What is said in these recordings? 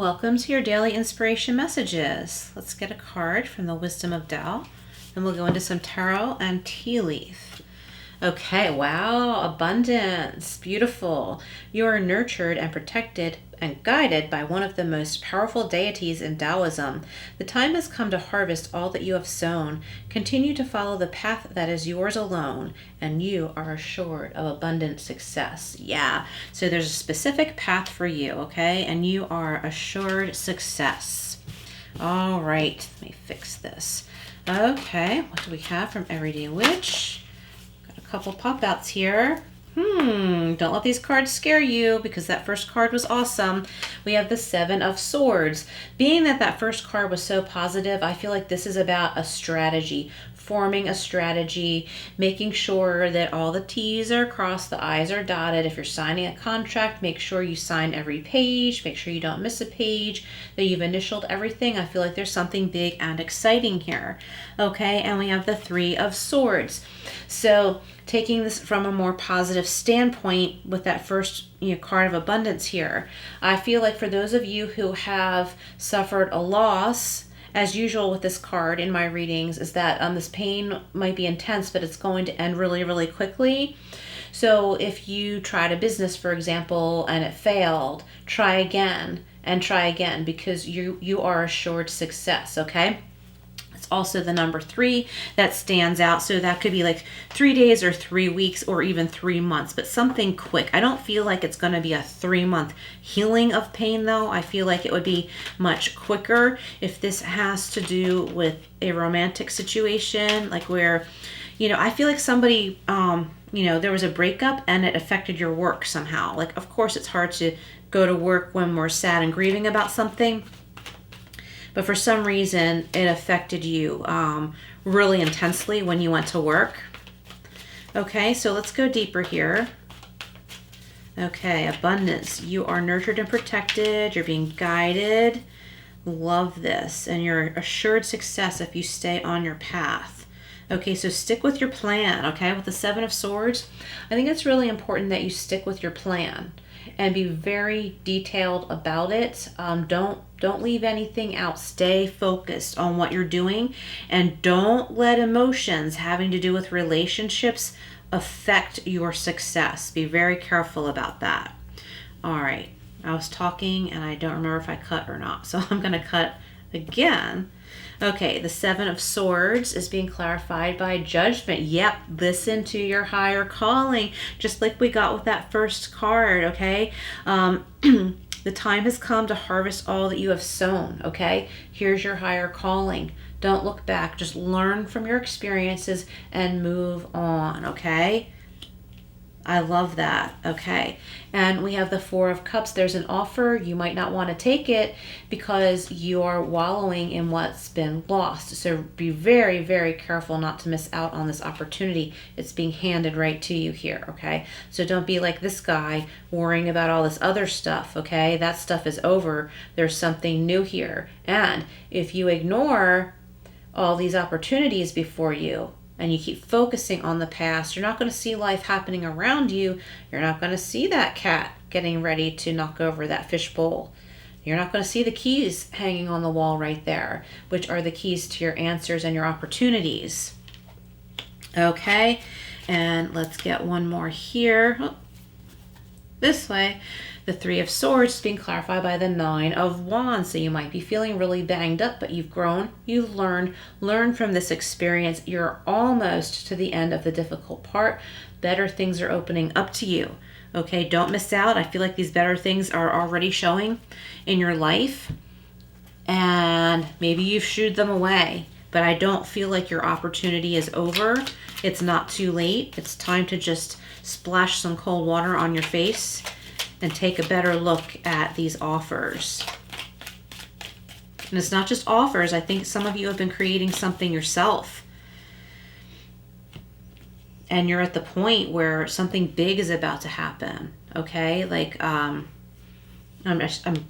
Welcome to your daily inspiration messages. Let's get a card from the Wisdom of Tao, and we'll go into some tarot and tea leaf. Okay, wow, abundance, beautiful. You are nurtured and protected and guided by one of the most powerful deities in Taoism. The time has come to harvest all that you have sown. Continue to follow the path that is yours alone, and you are assured of abundant success. Yeah, so there's a specific path for you, okay? And you are assured success. All right, let me fix this. Okay, what do we have from Everyday Witch? Couple pop outs here. Don't let these cards scare you, because that first card was awesome. We have the Seven of Swords. Being that that first card was so positive, I feel like this is about a strategy, forming a strategy, making sure that all the T's are crossed, the I's are dotted. If you're signing a contract, make sure you sign every page, make sure you don't miss a page, that you've initialed everything. I feel like there's something big and exciting here. Okay, and we have the Three of Swords. So taking this from a more positive standpoint with that first card of abundance here, I feel like for those of you who have suffered a loss, as usual with this card in my readings, is that this pain might be intense, but it's going to end really, really quickly. So if you tried a business, for example, and it failed, try again and try again, because you are assured success, okay? Also the number 3 that stands out. So that could be like 3 days or 3 weeks or even 3 months, but something quick. I don't feel like it's going to be a 3-month healing of pain though. I feel like it would be much quicker if this has to do with a romantic situation, like where, I feel like somebody, there was a breakup and it affected your work somehow. Like, of course, it's hard to go to work when we're sad and grieving about something, but for some reason it affected you really intensely when you went to work. Okay, so let's go deeper here. Okay, abundance. You are nurtured and protected. You're being guided. Love this. And you're assured success if you stay on your path. Okay, so stick with your plan, okay? With the Seven of Swords, I think it's really important that you stick with your plan and be very detailed about it. Don't leave anything out. Stay focused on what you're doing, and don't let emotions having to do with relationships affect your success. Be very careful about that. All right, I was talking and I don't remember if I cut or not, so I'm going to cut again. Okay, the Seven of Swords is being clarified by judgment. Yep, listen to your higher calling, just like we got with that first card, okay? The time has come to harvest all that you have sown, okay? Here's your higher calling. Don't look back. Just learn from your experiences and move on, okay? I love that. Okay. And we have the Four of Cups. There's an offer. You might not want to take it because you are wallowing in what's been lost. So be very, very careful not to miss out on this opportunity. It's being handed right to you here. Okay. So don't be like this guy worrying about all this other stuff. Okay. That stuff is over. There's something new here. And if you ignore all these opportunities before you, and you keep focusing on the past, you're not going to see life happening around you. You're not going to see that cat getting ready to knock over that fish bowl. You're not going to see the keys hanging on the wall right there, which are the keys to your answers and your opportunities. Okay, and let's get one more here. Oh, this way. The Three of Swords is being clarified by the Nine of Wands. So you might be feeling really banged up, but you've grown, you've learned from this experience. You're almost to the end of the difficult part. Better things are opening up to you. Okay, don't miss out. I feel like these better things are already showing in your life, and maybe you've shooed them away, but I don't feel like your opportunity is over. It's not too late. It's time to just splash some cold water on your face and take a better look at these offers. And it's not just offers. I think some of you have been creating something yourself, and you're at the point where something big is about to happen. Okay, like I'm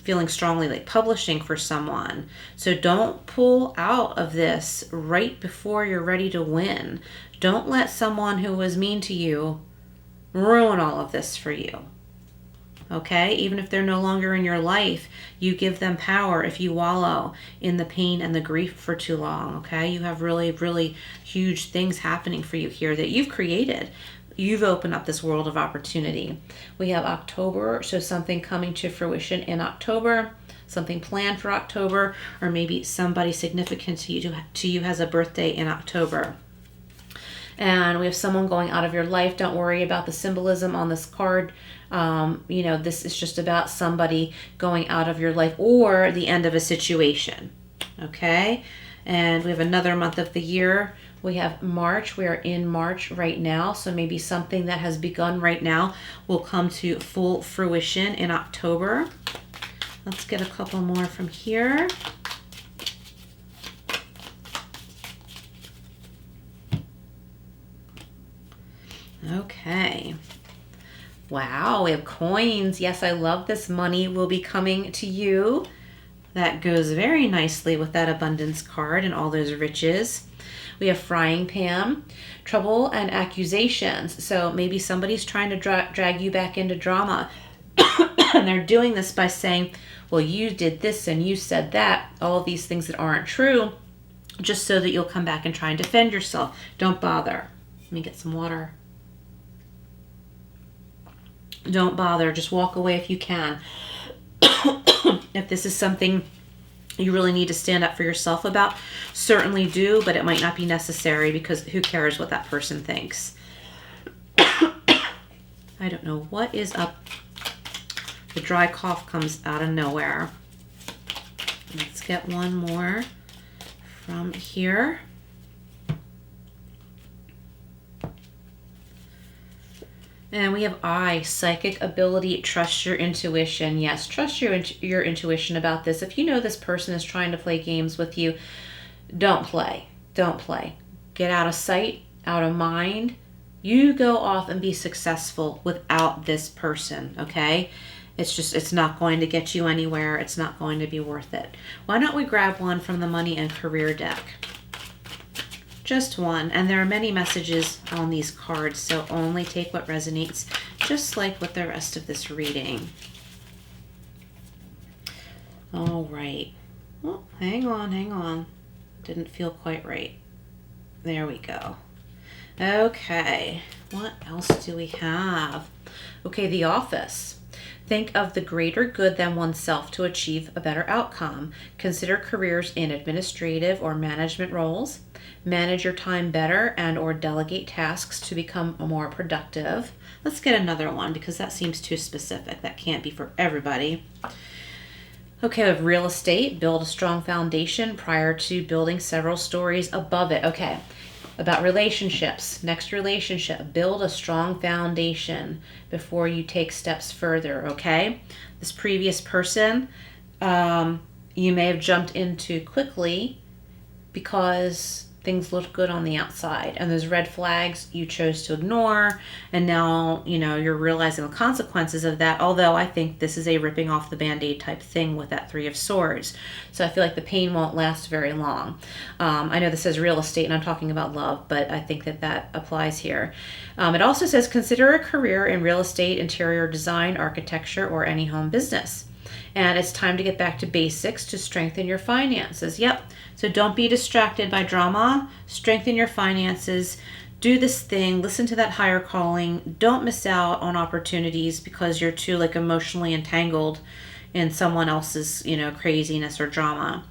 feeling strongly like publishing for someone. So don't pull out of this right before you're ready to win. Don't let someone who was mean to you ruin all of this for you. okay? Even if they're no longer in your life, you give them power if you wallow in the pain and the grief for too long, okay? You have really, really huge things happening for you here that you've created. You've opened up this world of opportunity. We have October, so something coming to fruition in October, something planned for October, or maybe somebody significant to you has a birthday in October. And we have someone going out of your life. Don't worry about the symbolism on this card. You know, this is just about somebody going out of your life or the end of a situation. Okay? And we have another month of the year. We have March. We are in March right now. So maybe something that has begun right now will come to full fruition in October. Let's get a couple more from here. Okay. Wow, we have coins. Yes, I love this. Money will be coming to you. That goes very nicely with that abundance card and all those riches. We have frying pan, trouble and accusations. So maybe somebody's trying to drag you back into drama. And they're doing this by saying, well, you did this and you said that. All of these things that aren't true, just so that you'll come back and try and defend yourself. Don't bother. Let me get some water. Don't bother. Just walk away if you can. If this is something you really need to stand up for yourself about, certainly do, but it might not be necessary because who cares what that person thinks. I don't know what is up. The dry cough comes out of nowhere. Let's get one more from here. And we have I, psychic ability, trust your intuition. Yes, trust your intuition about this. If you know this person is trying to play games with you, don't play. Don't play. Get out of sight, out of mind. You go off and be successful without this person, okay? It's not going to get you anywhere. It's not going to be worth it. Why don't we grab one from the money and career deck? Just one, and there are many messages on these cards, so only take what resonates, just like with the rest of this reading. All right. Oh, hang on. Didn't feel quite right. There we go. Okay, what else do we have? Okay, the office. Think of the greater good than oneself to achieve a better outcome. Consider careers in administrative or management roles. Manage your time better and or delegate tasks to become more productive. Let's get another one because that seems too specific. That can't be for everybody. Okay, we have real estate. Build a strong foundation prior to building several stories above it. Okay, about relationships. Next relationship. Build a strong foundation before you take steps further, okay? This previous person, you may have jumped into quickly because things looked good on the outside, and those red flags you chose to ignore, and now you're realizing the consequences of that. Although I think this is a ripping off the band-aid type thing with that Three of Swords, so I feel like the pain won't last very long. I know this says real estate and I'm talking about love, but I think that applies here. It also says consider a career in real estate, interior design, architecture, or any home business. And it's time to get back to basics to strengthen your finances. Yep. So don't be distracted by drama. Strengthen your finances. Do this thing. Listen to that higher calling. Don't miss out on opportunities because you're too emotionally entangled in someone else's, craziness or drama.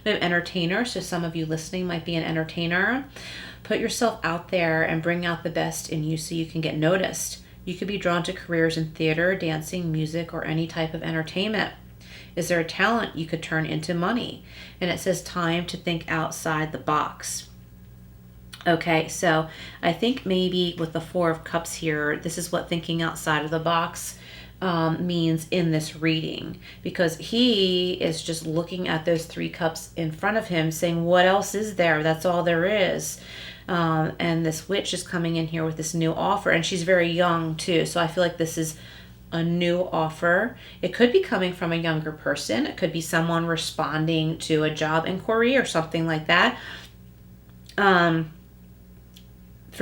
We have entertainer. So some of you listening might be an entertainer. Put yourself out there and bring out the best in you so you can get noticed. You could be drawn to careers in theater, dancing, music, or any type of entertainment. Is there a talent you could turn into money? And it says time to think outside the box. Okay, so I think maybe with the Four of Cups here, this is what thinking outside of the box means in this reading. Because he is just looking at those 3 cups in front of him saying, what else is there? That's all there is. And this witch is coming in here with this new offer. And she's very young too. So I feel like this is a new offer. It could be coming from a younger person. It could be someone responding to a job inquiry or something like that. For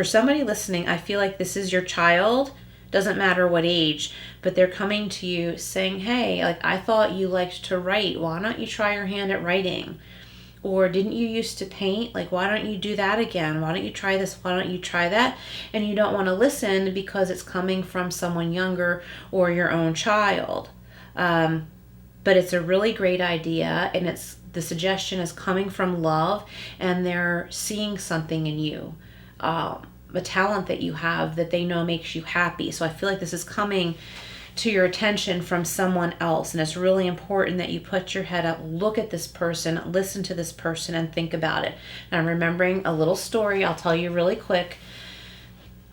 somebody listening, I feel like this is your child doesn't matter what age, but they're coming to you saying, hey, like, I thought you liked to write. Why don't you try your hand at writing? Or didn't you used to paint? Like, why don't you do that again? Why don't you try this? Why don't you try that? And you don't want to listen because it's coming from someone younger or your own child. But it's a really great idea, and the suggestion is coming from love, and they're seeing something in you, a talent that you have that they know makes you happy. So I feel like this is coming to your attention from someone else, and it's really important that you put your head up, look at this person, listen to this person, and think about it. And I'm remembering a little story I'll tell you really quick.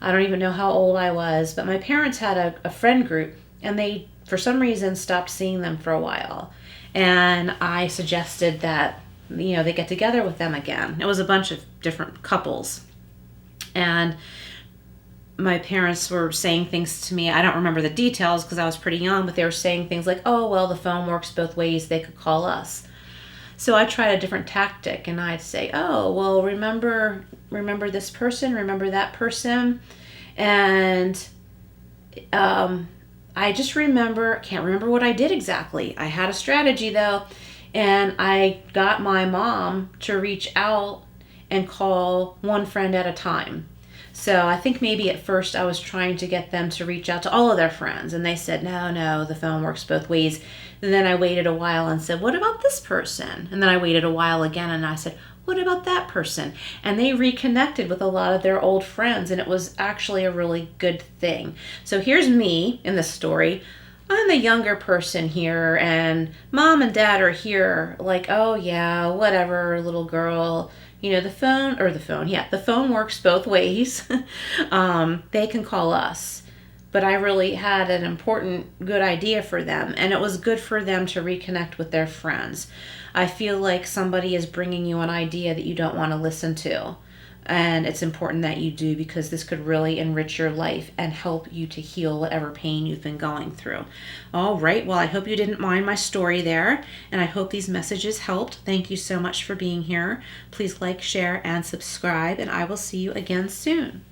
I don't even know how old I was, but my parents had a friend group, and they, for some reason, stopped seeing them for a while. And I suggested that, they get together with them again. It was a bunch of different couples. And my parents were saying things to me. I don't remember the details because I was pretty young, but they were saying things like, oh, well, the phone works both ways. They could call us. So I tried a different tactic, and I'd say, oh, well, remember this person, remember that person. And I just can't remember what I did exactly. I had a strategy though, and I got my mom to reach out and call one friend at a time. So I think maybe at first I was trying to get them to reach out to all of their friends, and they said, no, the phone works both ways. And then I waited a while and said, what about this person? And then I waited a while again, and I said, what about that person? And they reconnected with a lot of their old friends, and it was actually a really good thing. So here's me in the story. I'm the younger person here, and mom and dad are here like, oh yeah, whatever, little girl. The phone works both ways. They can call us. But I really had an important, good idea for them, and it was good for them to reconnect with their friends. I feel like somebody is bringing you an idea that you don't want to listen to, and it's important that you do, because this could really enrich your life and help you to heal whatever pain you've been going through. All right, well, I hope you didn't mind my story there, and I hope these messages helped. Thank you so much for being here. Please like, share, and subscribe, and I will see you again soon.